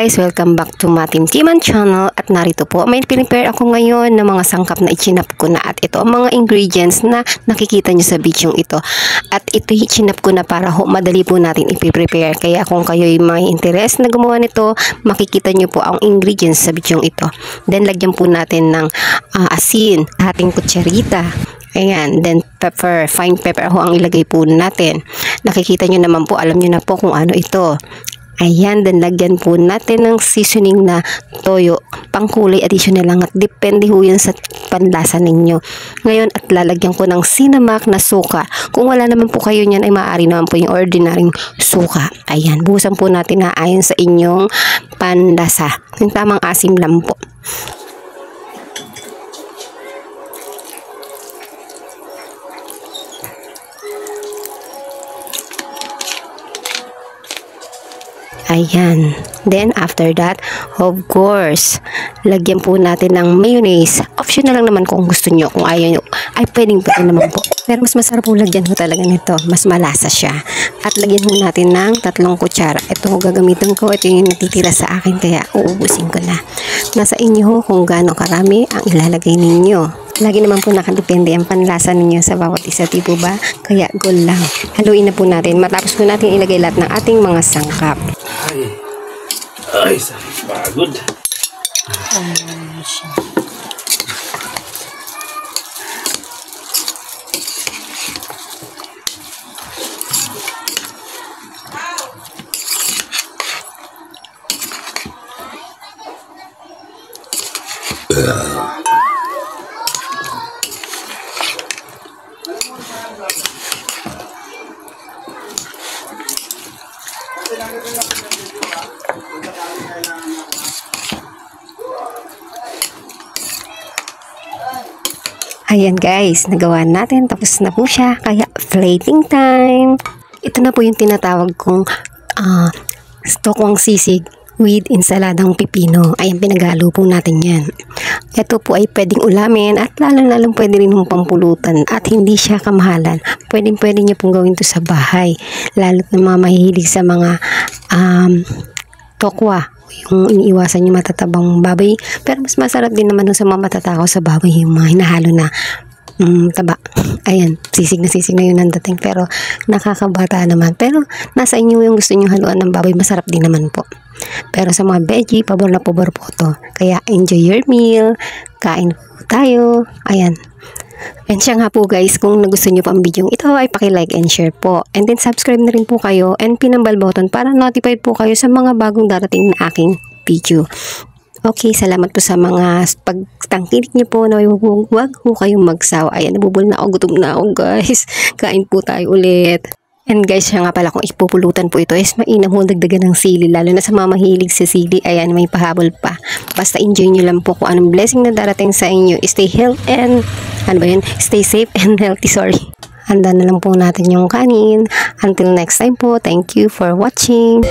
guys! Welcome back to Matim Timan channel at narito po, may prepare ako ngayon ng mga sangkap na ichinap ko na at ito ang mga ingredients na nakikita nyo sa video ito at ito ichinap ko na para madali po natin ipiprepare, kaya kung kayo'y may interest na gumawa nito, makikita nyo po ang ingredients sa video ito. Then lagyan po natin ng asin, ating kutsarita. Ayan, then pepper, fine pepper ho ang ilagay po natin. Nakikita nyo naman po, alam nyo na po kung ano ito. Ayan, then lagyan po natin ng seasoning na toyo. Pangkulay additional lang at depende ho yan sa panlasa ninyo. Ngayon at lalagyan ko ng sinamak na suka. Kung wala naman po kayo niyan ay maaari naman po yung ordinaryong suka. Ayan, buhusan po natin na ayon sa inyong panlasa. Yung tamang asim lang po. Ayan. Then, after that, of course, lagyan po natin ng mayonnaise. Optional lang naman kung gusto nyo. Kung ayaw nyo, ay pwedeng naman po. Pero mas masarap po lagyan ho talaga nito. Mas malasa siya. At lagyan ho natin ng 3 kutsara. Ito ho gagamitin ko. Ito yung natitira sa akin. Kaya uubusin ko na. Nasa inyo ho kung gaano karami ang ilalagay ninyo. Lagi naman po nakadepende ang panlasa ninyo sa bawat isa, tipo ba? Kaya go lang. Haluin na po natin. Matapos po natin ilagay lahat ng ating mga sangkap. Ay, pagod. Ayan guys, nagawa natin. Tapos na po siya. Kaya plating time. Ito na po yung tinatawag kong stokwang sisig with ensaladang pipino. Ayan, pinaghalo po natin yan. Ito po ay pwedeng ulamin at lalong pwede rin yung pampulutan at hindi siya kamahalan. Pwede nyo pong gawin to sa bahay. Lalo na mga mahihilig sa mga tokwa. Yung iniiwasan yung matatabang baboy. Pero mas masarap din naman sa mga matatakaw sa baboy, yung mga hinahalo na taba. Ayan, sisig na yun ang dating. Pero nakakabata naman. Pero nasa inyo yung gusto nyo haluan ng baboy, masarap din naman po. Pero sa mga veggie, pabor na pabor po to. Kaya enjoy your meal. Kain po tayo. Ayan. And siya nga po guys, kung nagustuhan nyo pa ang video ito ay paki-like and share po. And then subscribe na rin po kayo and pinambal button para notified po kayo sa mga bagong darating na aking video. Okay, salamat po sa mga pagtangkilik nyo po na huwag po kayong magsawa. Ayan, nabubul na ako, gutom na ako guys. Kain po tayo ulit. And guys, siya nga pala kung ipupulutan po ito is mainam ho dagdagan ng sili, lalo na sa mga mahilig sa sili. Ayan, may pahabol pa. Basta enjoy nyo lang po kung anong blessing na darating sa inyo. Stay healthy and stay safe and healthy, sorry. Handa na lang po natin yung kanin. Until next time po, thank you for watching.